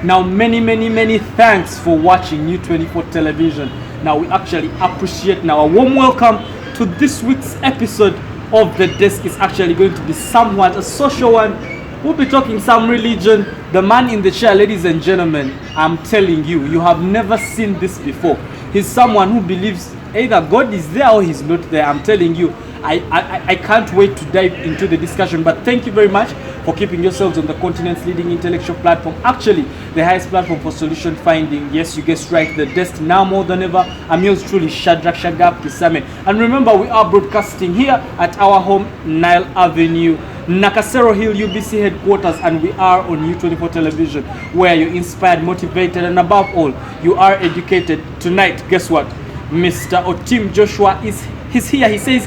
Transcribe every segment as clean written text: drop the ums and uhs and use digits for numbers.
Now, many thanks for watching New 24 Television. Now, we actually appreciate now a warm welcome to this week's episode of The Desk. Is actually going to be somewhat a social one. We'll be talking some religion. The man in the chair, ladies and gentlemen, I'm telling you, you have never seen this before. He's someone who believes either God is there or he's not there. I'm telling you, I can't wait to dive into the discussion. But thank you very much for keeping yourselves on the continent's leading intellectual platform. Actually, the highest platform for solution finding. Yes, you guessed right, The Desk. Now more than ever, I'm yours truly, Shadrach Shagab Kisame. And remember, we are broadcasting here at our home, Nile Avenue, Nakasero Hill UBC headquarters, and we are on U24 Television, where you're inspired, motivated, and above all, you are educated. Tonight, guess what? Mr. Otim Joshua he's here. He says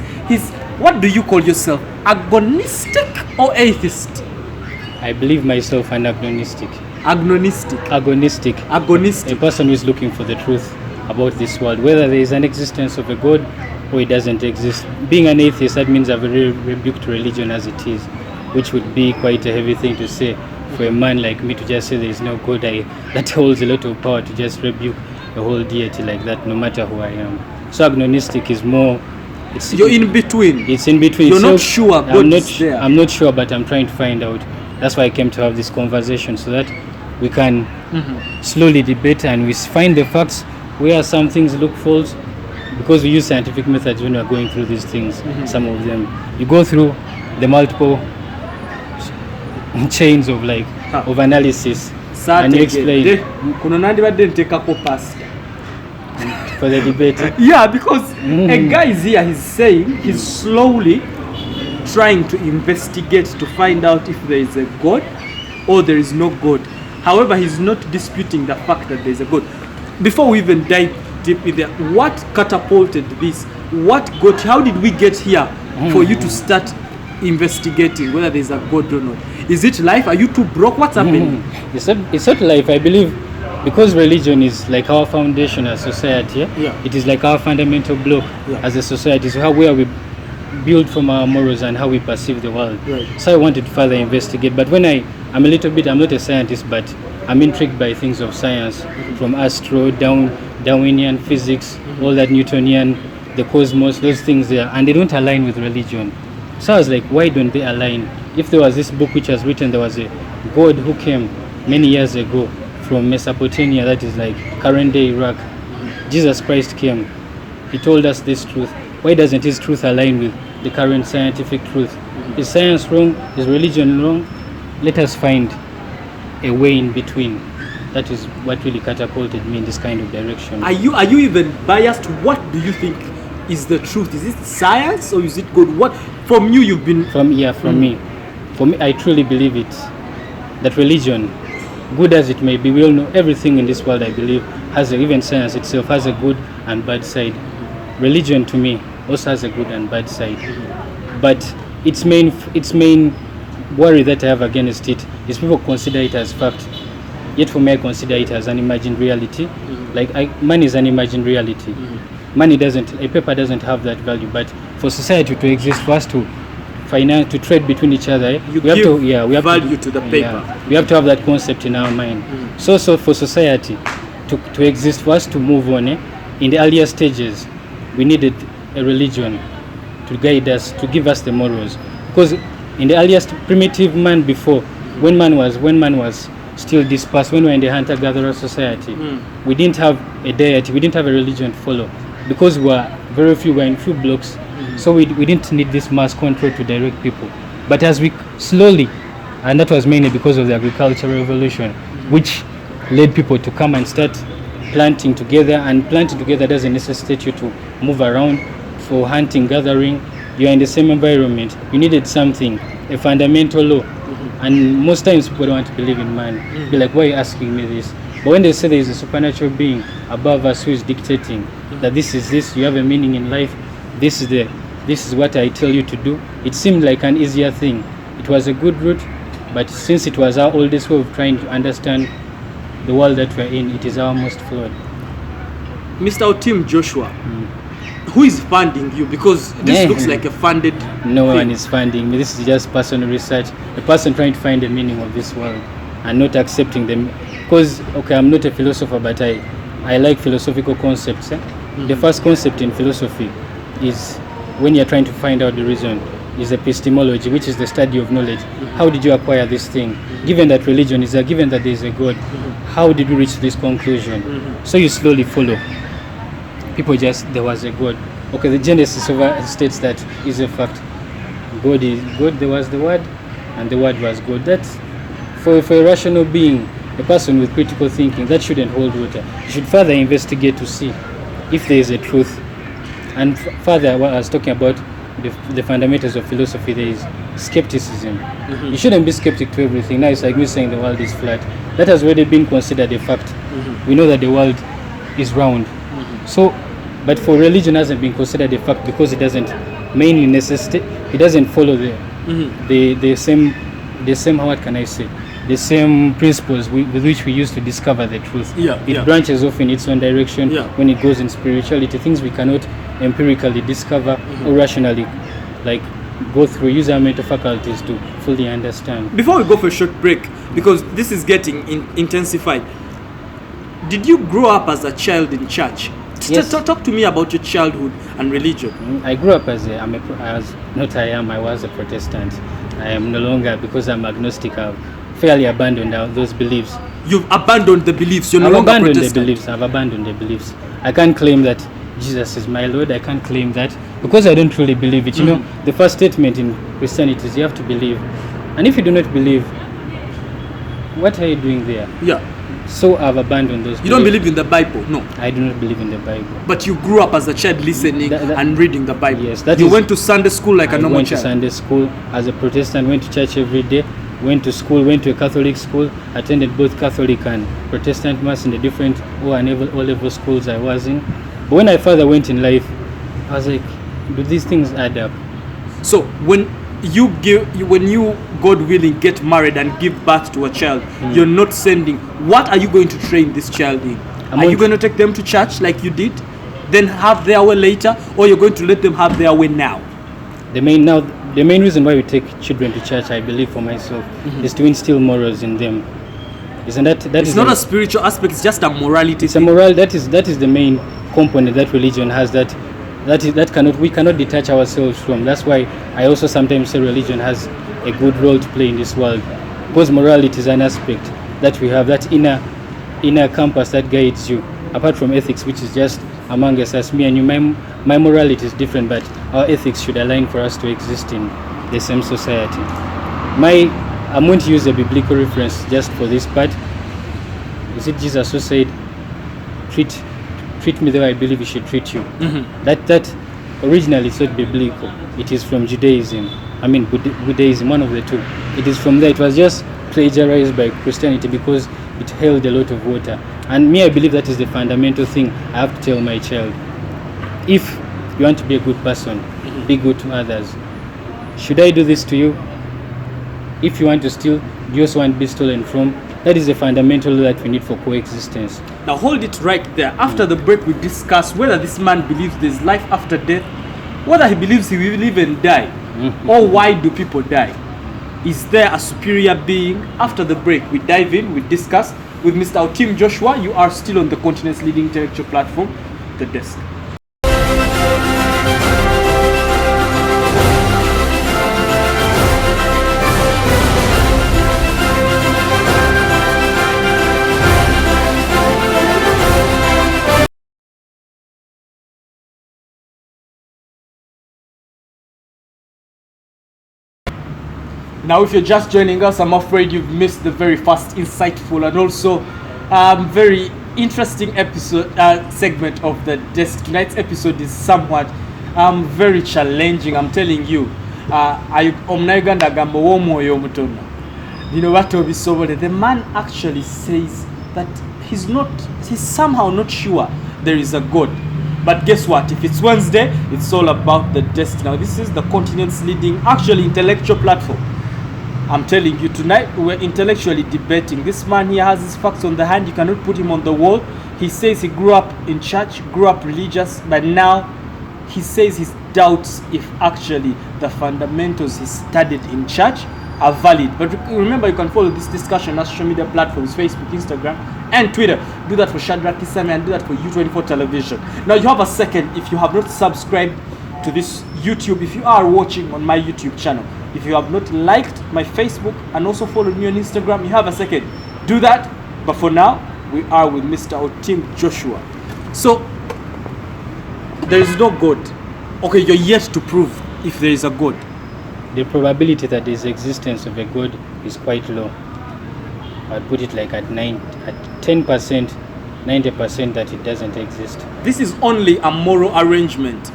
what do you call yourself? Agonistic or atheist? I believe myself an agnostic. Agnostic. Agonistic. Agonistic. A person who is looking for the truth about this world, whether there is an existence of a God or it doesn't exist. Being an atheist, that means I've rebuked religion as it is, which would be quite a heavy thing to say for a man like me to just say there is no God. That holds a lot of power to just rebuke a whole deity like that, no matter who I am. So agnostic is more. You're in between. It's in between. You're not sure God is there. I'm not sure, but I'm trying to find out. That's why I came to have this conversation, so that we can slowly debate and we find the facts where some things look false, because we use scientific methods when we're going through these things. Some of them you go through the multiple chains of of analysis and you explain for the debate. Yeah, because a guy is here, he's saying he's slowly trying to investigate to find out if there is a God or there is no God. However, he's not disputing the fact that there is a God. Before we even dive deep in there, what catapulted this? What got? How did we get here for you to start investigating whether there is a God or not? Is it life? Are you too broke? What's happening? It's not life, I believe. Because religion is like our foundation as society, it is like our fundamental block as a society. So where we build from our morals and how we perceive the world. Right. So I wanted to further investigate. But when I'm not a scientist, but I'm intrigued by things of science, from astro, Darwinian physics, all that Newtonian, the cosmos, those things there, and they don't align with religion. So I was like, why don't they align? If there was this book which was written, there was a God who came many years ago from Mesopotamia, that is like current day Iraq. Jesus Christ came. He told us this truth. Why doesn't his truth align with the current scientific truth? Is science wrong? Is religion wrong? Let us find a way in between. That is what really catapulted me in this kind of direction. Are you even biased? What do you think is the truth? Is it science or is it good? What from you you've been me. For me, I truly believe it. That religion, good as it may be, we all know everything in this world, I believe, even science itself has a good and bad side. Religion to me also has a good and bad side. But its main worry that I have against it is people consider it as fact. Yet for me, I consider it as an imagined reality. Money is an imagined reality. A paper doesn't have that value, but for society to exist, for us to finance, to trade between each other, we have value to the paper. Yeah, we have to have that concept in our mind. So for society to exist, for us to move on, in the earlier stages, we needed a religion to guide us, to give us the morals. Because in the earliest primitive man before, when man was still dispersed, when we were in the hunter-gatherer society, we didn't have a deity, we didn't have a religion to follow. Because we were very few, we were in few blocks, so we didn't need this mass control to direct people. But as we slowly, and that was mainly because of the agricultural revolution, which led people to come and start planting together, and planting together doesn't necessitate you to move around for hunting, gathering. You are in the same environment. You needed something, a fundamental law. And most times people don't want to believe in man. Be like, why are you asking me this? But when they say there is a supernatural being above us who is dictating that this is this, you have a meaning in life, this is what I tell you to do, it seemed like an easier thing. It was a good route, but since it was our oldest way of trying to understand the world that we're in, it is our most flawed. Mr. Otim Joshua, who is funding you? Because this looks like a funded No one is funding me. This is just personal research. A person trying to find the meaning of this world and not accepting them. because okay, I'm not a philosopher, but I like philosophical concepts. The first concept in philosophy is, when you're trying to find out the reason, is epistemology, which is the study of knowledge. How did you acquire this thing? Given that religion is given that there is a God, how did you reach this conclusion? So you slowly follow. People just, there was a God. Okay, the Genesis states that is a fact. God is God. There was the Word, and the Word was God. That for a rational being, a person with critical thinking, that shouldn't hold water. You should further investigate to see if there is a truth. And further, what I was talking about, the fundamentals of philosophy, there is skepticism. You shouldn't be skeptic to everything. Now it's like me saying the world is flat. That has already been considered a fact. We know that the world is round. So, but for religion hasn't been considered a fact because it doesn't mainly necessitate, it doesn't follow the same, what can I say, the same principles with which we used to discover the truth. It branches off in its own direction when it goes in spirituality, things we cannot empirically discover or rationally like go through, use our mental faculties to fully understand. Before we go for a short break, because this is getting intensified, did you grow up as a child in church? Yes. Talk to me about your childhood and religion. I grew up as I was a Protestant. I am no longer, because I'm agnostic, I've fairly abandoned those beliefs. You've abandoned the beliefs, you're no longer Protestant. I've abandoned the beliefs. I can't claim that Jesus is my Lord. I can't claim that because I don't truly believe it. You know, the first statement in Christianity is you have to believe. And if you do not believe, what are you doing there? So I've abandoned those. You don't believe in the Bible? No. I do not believe in the Bible. But you grew up as a child listening and reading the Bible. Yes. You went to Sunday school like a normal child? I went to Sunday school as a Protestant, went to church every day, went to school, went to a Catholic school, attended both Catholic and Protestant mass in the different O-level schools I was in. But when I further went in life, I was like, do these things add up? So when you God willing get married and give birth to a child, you're not sending, what are you going to train this child in? Are you going to take them to church like you did, then have their way later, or you're going to let them have their way now? The main reason why we take children to church, I believe for myself, is to instill morals in them. Isn't that it's not a spiritual aspect, it's just a morality. It's a moral, that is the main component that religion has, we cannot detach ourselves from. That's why I also sometimes say religion has a good role to play in this world, because morality is an aspect that we have, that inner compass that guides you, apart from ethics, which is just among us as me and you. My morality is different, but our ethics should align for us to exist in the same society. I'm going to use a biblical reference just for this part. Is it Jesus who said, treat me the way I believe you should treat you? That originally is not biblical. It is from Judaism. I mean Buddhism, one of the two. It is from there. It was just plagiarized by Christianity because it held a lot of water. And me, I believe that is the fundamental thing I have to tell my child. If you want to be a good person, be good to others. Should I do this to you? If you want to steal, do you also want to be stolen from? That is the fundamental law that we need for coexistence. Now hold it right there. After the break, we discuss whether this man believes there's life after death, whether he believes he will live and die, or why do people die? Is there a superior being? After the break, we dive in, we discuss with Mr. Otim Joshua. You are still on the continent's leading intellectual platform, The Desk. Now, if you're just joining us, I'm afraid you've missed the very fast, insightful, and also very interesting segment of The Desk. Tonight's episode is somewhat very challenging, I'm telling you. The man actually says that he's somehow not sure there is a God. But guess what? If it's Wednesday, it's all about The Desk. Now, this is the continent's leading, actually, intellectual platform. I'm telling you, tonight we're intellectually debating. This man here has his facts on the hand. You cannot put him on the wall. He says he grew up in church, grew up religious, but now he says he doubts if actually the fundamentals he studied in church are valid. But remember, you can follow this discussion on social media platforms, Facebook, Instagram, and Twitter. Do that for Shadrach Isame and do that for U24 Television. Now you have a second. If you have not subscribed to this YouTube, if you are watching on my YouTube channel, if you have not liked my Facebook and also followed me on Instagram, you have a second. Do that. But for now, we are with Mr. Otim Joshua. So, there is no God. Okay, you're yet to prove if there is a God. The probability that there is existence of a God is quite low. I'd put it like at 10%, 90% that it doesn't exist. This is only a moral arrangement.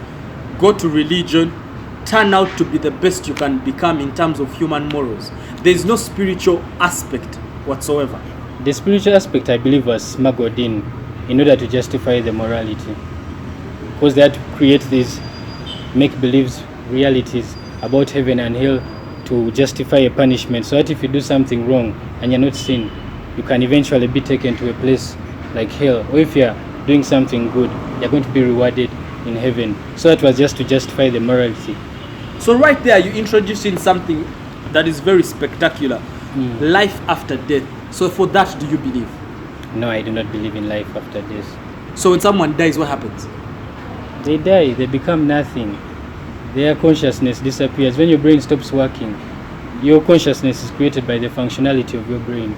Go to religion, turn out to be the best you can become in terms of human morals. There is no spiritual aspect whatsoever. The spiritual aspect, I believe, was smuggled in order to justify the morality. Because they had to create these make-believe realities about heaven and hell to justify a punishment, so that if you do something wrong and you're not sin, you can eventually be taken to a place like hell, or if you're doing something good, you're going to be rewarded in heaven. So that was just to justify the morality. So right there, you introducing something that is very spectacular. Life after death. So for that, do you believe? No, I do not believe in life after death. So when someone dies, what happens? They die, they become nothing. Their consciousness disappears. When your brain stops working, your consciousness is created by the functionality of your brain.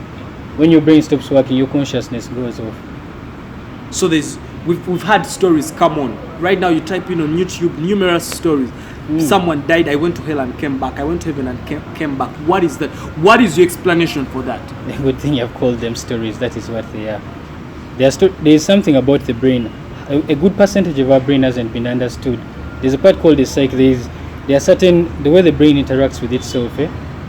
When your brain stops working, your consciousness goes off. So we've had stories come on. Right now you type in on YouTube numerous stories. Someone died, I went to hell and came back. I went to heaven and came back. What is that? What is your explanation for that? The good thing you've called them stories. That is what they are. There is something about the brain. A good percentage of our brain hasn't been understood. There's a part called the psyche. There are certain, the way the brain interacts with itself,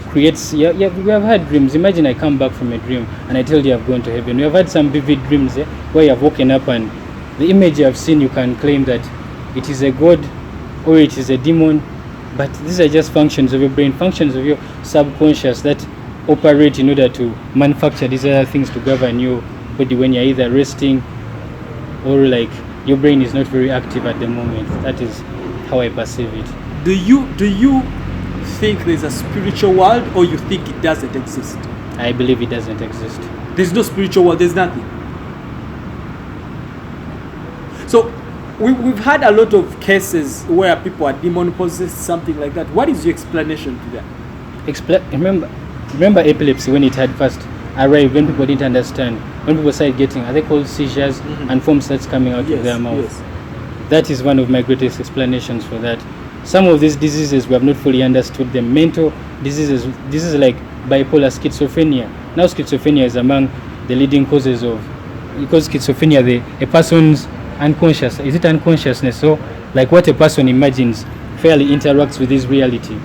creates, we have had dreams. Imagine I come back from a dream and I tell you I've gone to heaven. We have had some vivid dreams where you have woken up and the image you have seen, you can claim that it is a god or it is a demon, but these are just functions of your brain, functions of your subconscious that operate in order to manufacture these other things to govern your body when you're either resting or like your brain is not very active at the moment. That is how I perceive it. Do you think there's a spiritual world, or you think it doesn't exist? I believe it doesn't exist. There's no spiritual world, there's nothing. So we've had a lot of cases where people are demon possessed, something like that. What is your explanation to that? Remember epilepsy when it had first arrived, when people didn't understand, when people started getting, are they called seizures, and foam starts coming out of their mouth. Yes. That is one of my greatest explanations for that. Some of these diseases we have not fully understood them. Mental diseases like bipolar, schizophrenia. Now schizophrenia is among the leading causes of, because schizophrenia, a person's unconscious, is it unconsciousness? So like what a person imagines fairly interacts with his reality.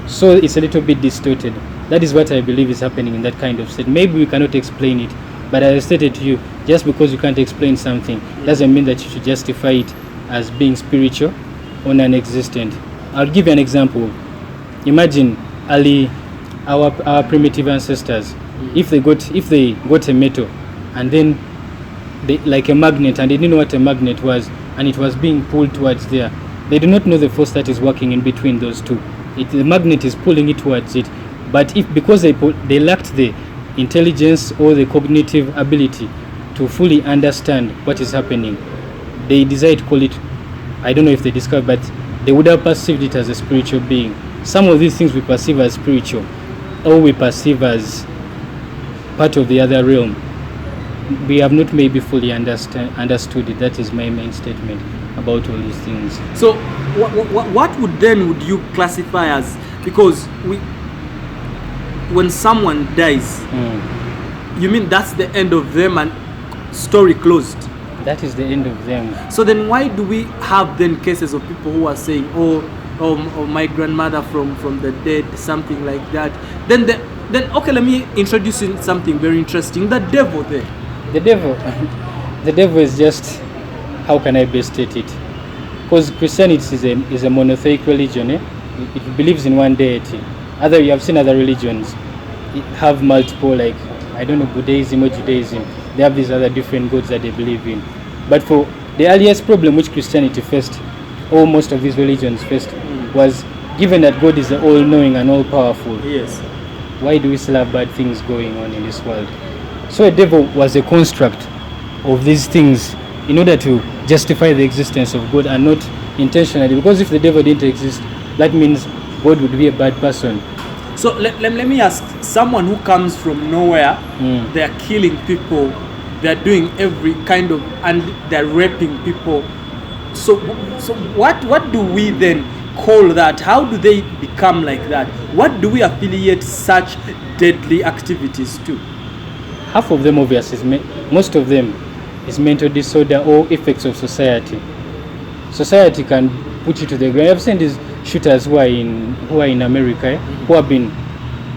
So it's a little bit distorted. That is what I believe is happening in that kind of state. Maybe we cannot explain it, but as I stated to you, just because you can't explain something doesn't mean that you should justify it as being spiritual or non-existent. I'll give you an example. Imagine our primitive ancestors, if they got a metal and then like a magnet, and they didn't know what a magnet was, and it was being pulled towards there. They do not know the force that is working in between those two. The magnet is pulling it towards it, but because they lacked the intelligence or the cognitive ability to fully understand what is happening, they decided to call it, I don't know if they discovered, but they would have perceived it as a spiritual being. Some of these things we perceive as spiritual, or we perceive as part of the other realm. We have not maybe fully understood it. That is my main statement about all these things. So what would you classify as, because when someone dies, you mean that's the end of them and story closed? That is the end of them. So then why do we have then cases of people who are saying, oh my grandmother from the dead, something like that? Then okay, let me introduce you something very interesting. The devil there. The devil is just, how can I best state it? Because Christianity is a monotheistic religion. It believes in one deity. You have seen other religions have multiple, like, I don't know, Buddhism or Judaism. They have these other different gods that they believe in. But for the earliest problem which Christianity faced, or most of these religions faced, was given that God is the all-knowing and all-powerful. Yes. why do we still have bad things going on in this world? So a devil was a construct of these things in order to justify the existence of God, and not intentionally. Because if the devil didn't exist, that means God would be a bad person. So let me ask, someone who comes from nowhere, they're killing people, they're doing every kind of, and they're raping people. So what do we then call that? How do they become like that? What do we affiliate such deadly activities to? Half of them, obviously, most of them is mental disorder or effects of society. Society can put you to the ground. I've seen these shooters who are in America, who have been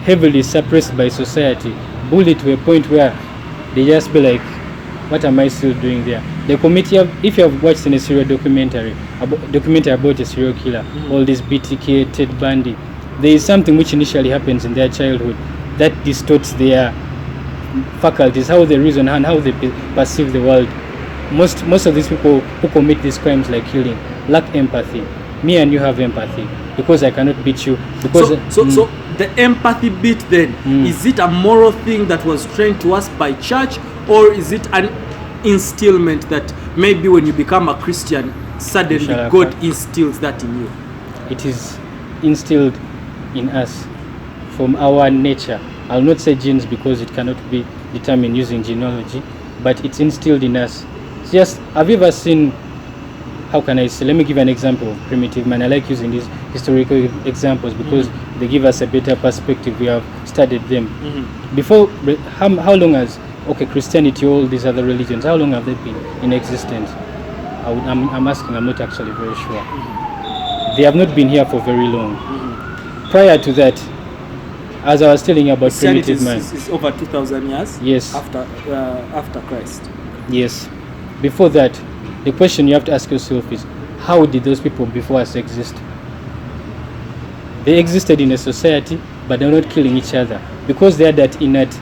heavily suppressed by society, bullied to a point where they just be like, what am I still doing there? The committee, if you have watched in a serial documentary about a serial killer, all this BTK, Ted Bundy, there is something which initially happens in their childhood that distorts their faculties, how they reason and how they perceive the world. Most of these people who commit these crimes like killing lack empathy. Me and you have empathy because I cannot beat you. Because so the empathy bit then, is it a moral thing that was trained to us by church, or is it an instillment that maybe when you become a Christian, suddenly God instills that in you? It is instilled in us from our nature. I'll not say genes because it cannot be determined using genealogy, but it's instilled in us. It's just, have you ever seen, how can I say, let me give an example of primitive man. I like using these historical examples because they give us a better perspective. We have studied them. Before, how long has, Christianity, all these other religions, how long have they been in existence? I'm asking, I'm not actually very sure. They have not been here for very long. Prior to that, as I was telling you about primitive man, is over 2,000 years. Yes. After Christ. Yes. Before that, the question you have to ask yourself is, how did those people before us exist? They existed in a society, but they're not killing each other because they had that innate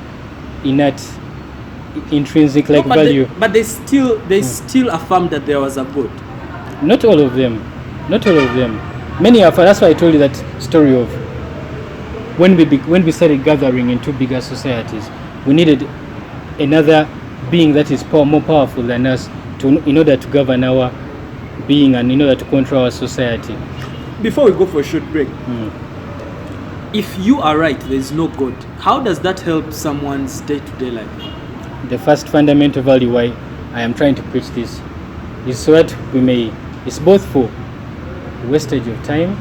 intrinsic value. But they still affirm that there was a God. Not all of them. Many of, that's why I told you that story of when we started gathering into bigger societies, we needed another being that is more powerful than us in order to govern our being and in order to control our society. Before we go for a short break, if you are right, there is no God, how does that help someone's day-to-day life? The first fundamental value why I am trying to preach this is so that it's both for wastage of time,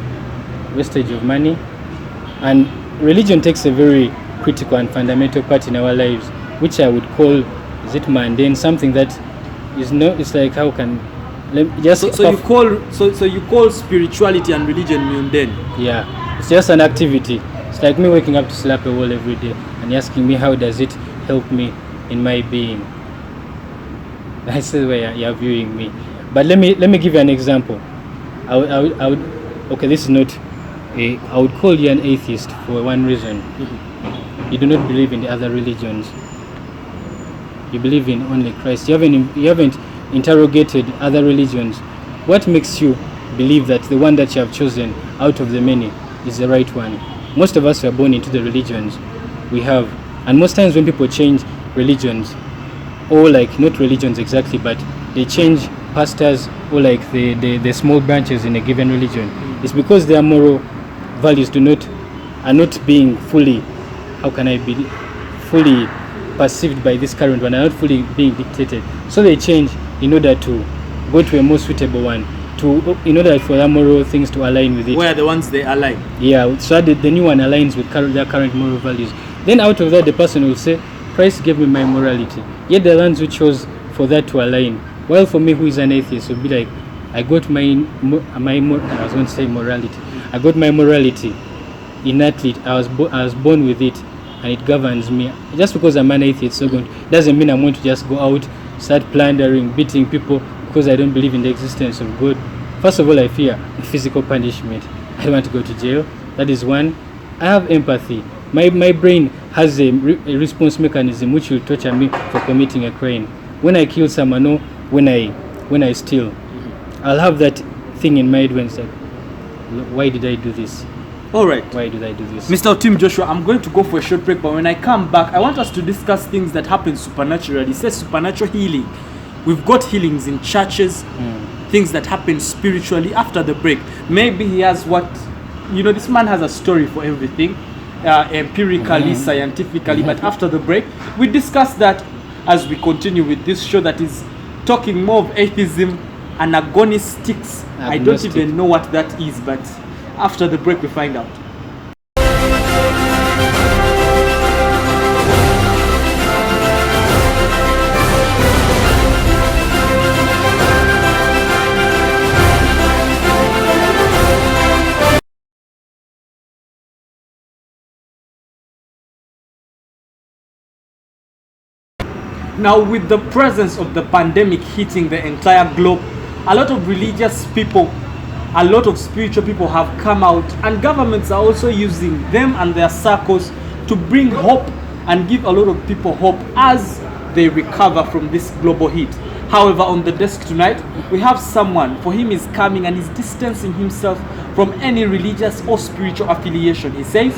wastage of money, and religion takes a very critical and fundamental part in our lives, which I would call, is it mundane, something that is no, it's like, how can, so you call spirituality and religion mundane? Yeah, it's just an activity. It's like me waking up to slap a wall every day and asking me how does it help me in my being. That's the way you're viewing me. But let me give you an example. I would this is not I would call you an atheist for one reason. You do not believe in the other religions. You believe in only Christ. You haven't interrogated other religions. What makes you believe that the one that you have chosen out of the many is the right one? Most of us were born into the religions we have, and most times when people change religions, or like not religions exactly, but they change pastors or like the small branches in a given religion, it's because their moral values are not being fully, fully perceived by this current one, are not fully being dictated. So they change in order to go to a more suitable one, in order for their moral things to align with it. Where are the ones they align? Yeah, so that the new one aligns with their current moral values. Then out of that, the person will say, Christ gave me my morality. Yet the ones who chose for that to align, well, for me who is an atheist, will be like, I got I was going to say morality. I got my morality innately. I was born with it, and it governs me. Just because I'm an atheist, doesn't mean I'm going to just go out, start plundering, beating people because I don't believe in the existence of God. First of all, I fear physical punishment. I don't want to go to jail. That is one. I have empathy. My brain has a response mechanism which will torture me for committing a crime. When I kill someone or when I steal, I'll have that thing in my head when it's like, why did I do this? All right. Why did I do this? Mr. Otim Joshua, I'm going to go for a short break, but when I come back, I want us to discuss things that happen supernaturally. It says supernatural healing. We've got healings in churches, things that happen spiritually. After the break, maybe he has this man has a story for everything, empirically, scientifically, but after the break, we discuss that as we continue with this show that is talking more of atheism and agonistics. I don't even know what that is, but after the break we find out. Now, with the presence of the pandemic hitting the entire globe, a lot of religious people, a lot of spiritual people have come out, and governments are also using them and their circles to bring hope and give a lot of people hope as they recover from this global heat. However, on the desk tonight, we have someone, for him is coming and is distancing himself from any religious or spiritual affiliation. He says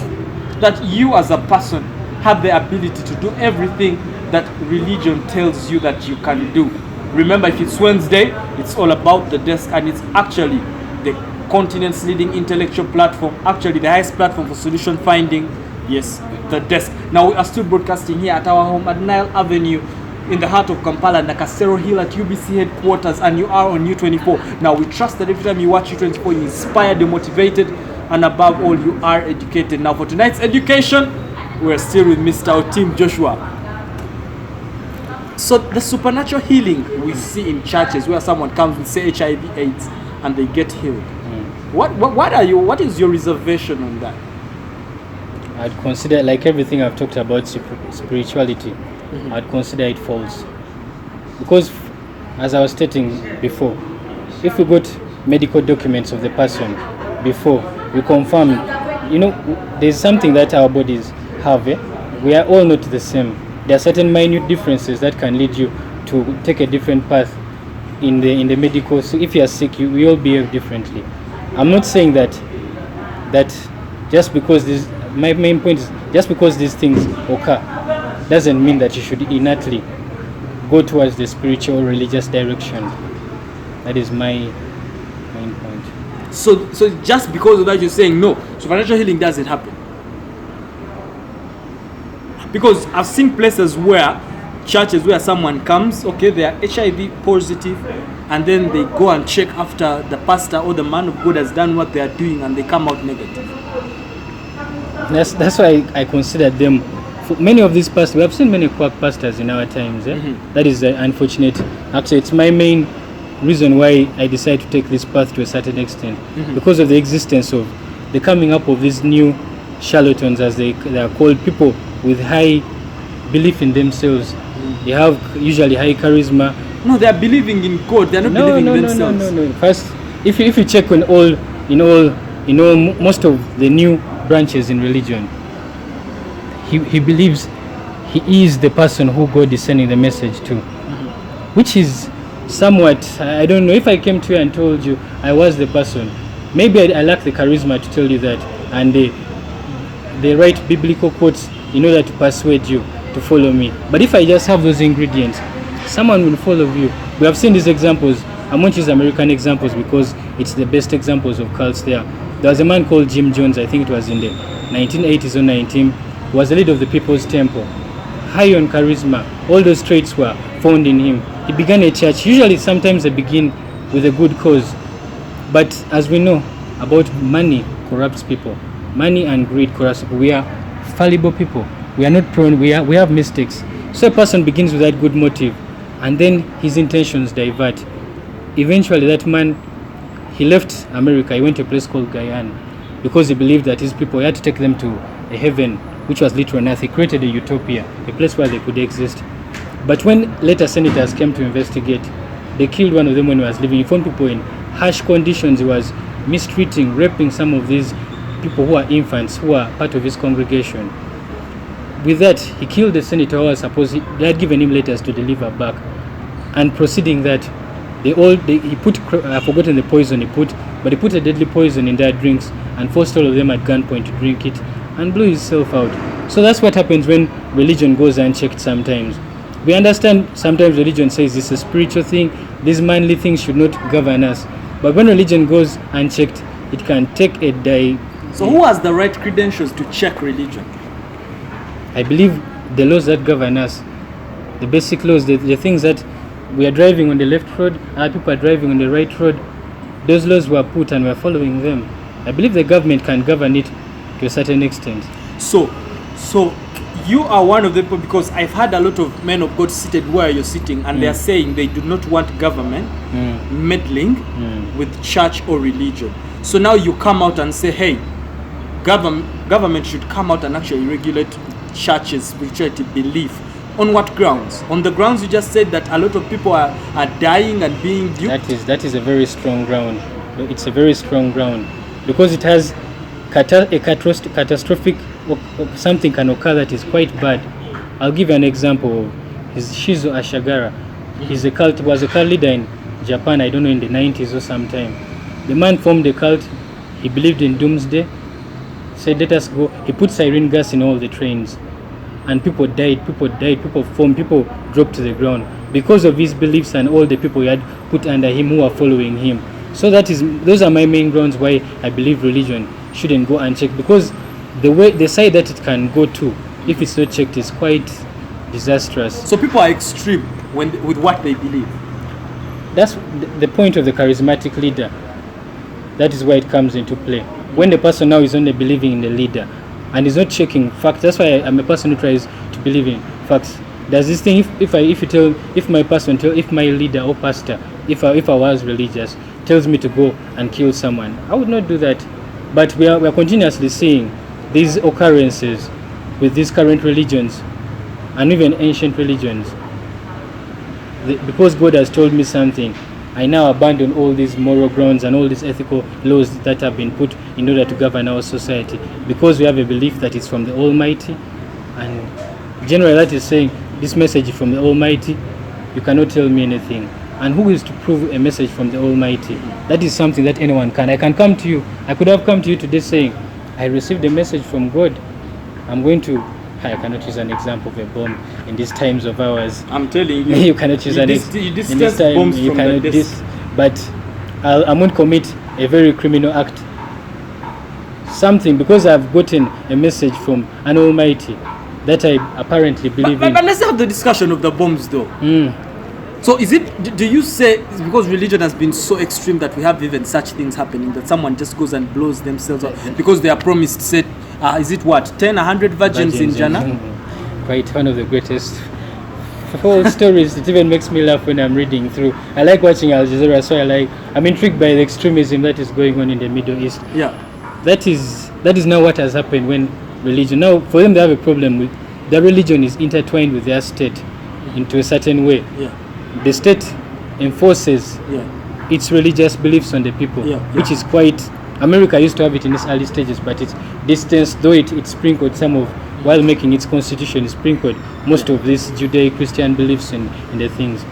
that you as a person have the ability to do everything that religion tells you that you can do. Remember, if it's Wednesday, it's all about the desk, and it's actually the continent's leading intellectual platform, actually the highest platform for solution finding. Yes, the desk. Now we are still broadcasting here at our home at Nile Avenue in the heart of Kampala, Nakasero Hill at UBC headquarters, and you are on U24. Now we trust that every time you watch U24, you're inspired, you're motivated, and above all, you are educated. Now for tonight's education, we're still with Mr. Otim Joshua. So the supernatural healing we see in churches where someone comes with, say, HIV/AIDS, and they get healed. What is your reservation on that? I'd consider, like everything I've talked about spirituality, I'd consider it false. Because, as I was stating before, if we got medical documents of the person before we confirm, there's something that our bodies have. We are all not the same. There are certain minute differences that can lead you to take a different path in the medical. So if you are sick, we all behave differently. I'm not saying that just because this, my main point is, just because these things occur doesn't mean that you should innately go towards the spiritual or religious direction. That is my main point. So just because of that, you're saying no, supernatural healing doesn't happen? Because I've seen places where churches where someone comes, okay, they are HIV positive, and then they go and check after the pastor or the man of God has done what they are doing, and they come out negative. That's why I consider them. For many of these pastors, we have seen many quack pastors in our times. That is unfortunate. Actually, it's my main reason why I decided to take this path to a certain extent, because of the existence of the coming up of these new charlatans, as they are called, people with high belief in themselves. They have usually high charisma. No, they are believing in God. They are not believing in themselves. No. First, if you check on most of the new branches in religion, he believes he is the person who God is sending the message to, which is somewhat, I don't know, if I came to you and told you I was the person, maybe I lack the charisma to tell you that, and they write biblical quotes in order to persuade you to follow me. But if I just have those ingredients, someone will follow you. We have seen these examples. I won't use American examples because it's the best examples of cults there. There was a man called Jim Jones, I think it was in the 1980s or 19, who was the leader of the People's Temple. High on charisma, all those traits were found in him. He began a church. Usually sometimes they begin with a good cause. But as we know about money corrupts people. Money and greed corrupts people. We are fallible people. We are not prone, we have mistakes. So a person begins with that good motive, and then his intentions divert. Eventually that man, he left America, he went to a place called Guyana, because he believed that his people, he had to take them to a heaven, which was literal on earth. He created a utopia, a place where they could exist. But when later senators came to investigate, they killed one of them when he was living. He found people in harsh conditions. He was mistreating, raping some of these people who are infants, who are part of his congregation. With that, he killed the senator who was supposed, they had given him letters to deliver back. And proceeding that, he put, I've forgotten the poison he put, but he put a deadly poison in their drinks and forced all of them at gunpoint to drink it and blew himself out. So that's what happens when religion goes unchecked sometimes. We understand sometimes religion says it's a spiritual thing, these manly things should not govern us. But when religion goes unchecked, it can take a day. So who has the right credentials to check religion? I believe the laws that govern us, the basic laws, the things that we are driving on the left road, other people are driving on the right road, those laws were put and we're following them. I believe the government can govern it to a certain extent. So you are one of the people, because I've had a lot of men of God seated where you're sitting, and they are saying they do not want government meddling with church or religion. So now you come out and say, hey, government should come out and actually regulate churches' spirituality belief. On what grounds? On the grounds you just said that a lot of people are dying and being duped? That is a very strong ground. It's a very strong ground because it has a catastrophic, something can occur that is quite bad. I'll give you an example. Shizo Ashigara. Was a cult leader in Japan, I don't know, in the 90s or sometime. The man formed a cult. He believed in doomsday. Said, let us go. He put sarin gas in all the trains. And people died, people dropped to the ground because of his beliefs and all the people he had put under him who are following him. So those are my main grounds why I believe religion shouldn't go unchecked, because the side that it can go to, if it's not checked, is quite disastrous. So people are extreme with what they believe. That's the point of the charismatic leader. That is where it comes into play. When the person now is only believing in the leader and is not checking facts. That's why I'm a person who tries to believe in facts. There's this thing, if my leader or pastor, if I was religious, tells me to go and kill someone, I would not do that. But we are continuously seeing these occurrences with these current religions and even ancient religions. Because God has told me something, I now abandon all these moral grounds and all these ethical laws that have been put in order to govern our society, because we have a belief that it's from the Almighty. And generally that is saying, this message is from the Almighty, you cannot tell me anything. And who is to prove a message from the Almighty? That is something that anyone can. I can come to you. I could have come to you today saying, I received a message from God. I cannot use an example of a bomb in these times of ours. I'm telling you. You cannot use you discuss bombs from the desk. But I won't commit a very criminal act. Something, because I've gotten a message from an Almighty that I apparently believe in. But let's have the discussion of the bombs though. So do you say it's because religion has been so extreme that we have even such things happening, that someone just goes and blows themselves up because they are promised, said, 100 virgins in Jannah? Quite one of the greatest whole stories. It even makes me laugh when I'm reading through. I like watching Al Jazeera, so I'm intrigued by the extremism that is going on in the Middle East. Yeah. That is now what has happened when religion, now for them they have a problem with their religion is intertwined with their state into a certain way. Yeah. The state enforces its religious beliefs on the people, which is quite. America used to have it in its early stages, but it's distanced, though it sprinkled some of, while making its constitution, it sprinkled most of these Judeo-Christian beliefs in the things.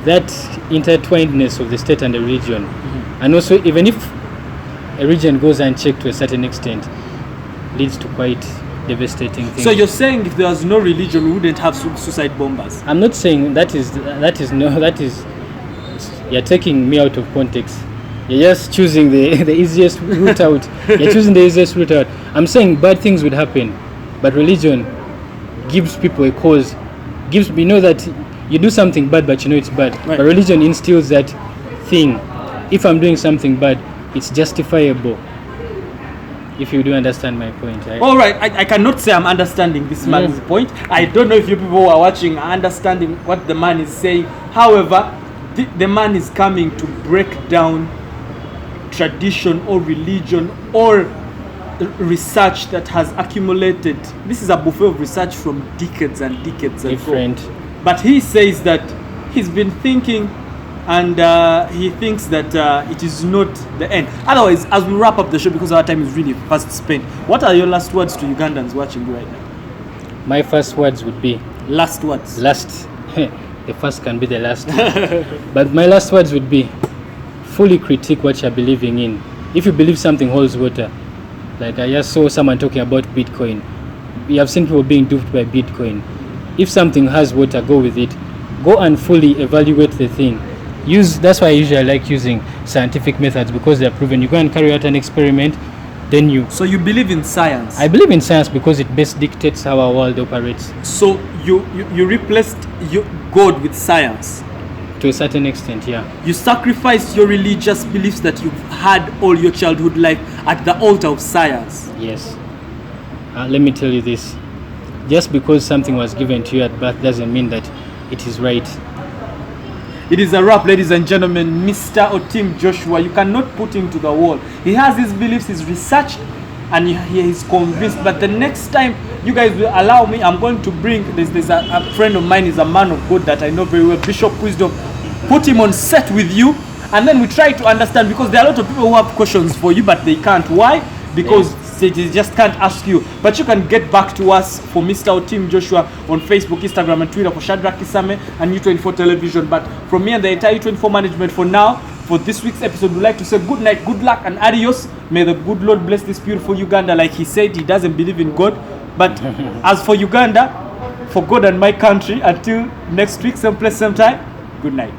That intertwinedness of the state and the religion, and also even if a region goes unchecked to a certain extent, leads to quite devastating things. So you're saying if there was no religion, we wouldn't have suicide bombers? I'm not saying you're taking me out of context. You're just choosing the easiest route out. You're choosing the easiest route out. I'm saying bad things would happen, but religion gives people a cause. We know that you do something bad, but you know it's bad. Right. But religion instills that thing. If I'm doing something bad, it's justifiable. If you do understand my point, right? All right, I cannot say I'm understanding this man's point. I don't know if you people who are watching are understanding what the man is saying. However, the man is coming to break down tradition or religion or research that has accumulated. This is a buffet of research from decades and decades different ago. But he says that he's been thinking, and he thinks that it is not the end. Otherwise, as we wrap up the show, because our time is really fast spent, what are your last words to Ugandans watching right now? My first words would be... Last words? Last. The first can be the last. But my last words would be, fully critique what you're believing in. If you believe something holds water, like I just saw someone talking about Bitcoin. You have seen people being duped by Bitcoin. If something has water, go with it. Go and fully evaluate the thing. That's why I usually like using scientific methods, because they're proven. You go and carry out an experiment, then you... So you believe in science? I believe in science because it best dictates how our world operates. So you replaced God with science? To a certain extent, yeah. You sacrificed your religious beliefs that you've had all your childhood life at the altar of science? Yes. Let me tell you this. Just because something was given to you at birth doesn't mean that it is right. It is a wrap, ladies and gentlemen. Mr. Otim Joshua, you cannot put him to the wall. He has his beliefs, he's researched, and he is convinced. But the next time you guys will allow me, I'm going to bring, there's a friend of mine, is a man of God that I know very well, Bishop Wisdom. Put him on set with you, and then we try to understand, because there are a lot of people who have questions for you, but they can't. Why? Because they just can't ask you. But you can get back to us for Mr. Otim Joshua on Facebook, Instagram, and Twitter, for Shadrach Isame and U24 Television. But from me and the entire U24 management, for now, for this week's episode, we'd like to say good night, good luck, and adios. May the good Lord bless this beautiful Uganda. Like he said, he doesn't believe in God. But as for Uganda, for God and my country, until next week, same place, same time, good night.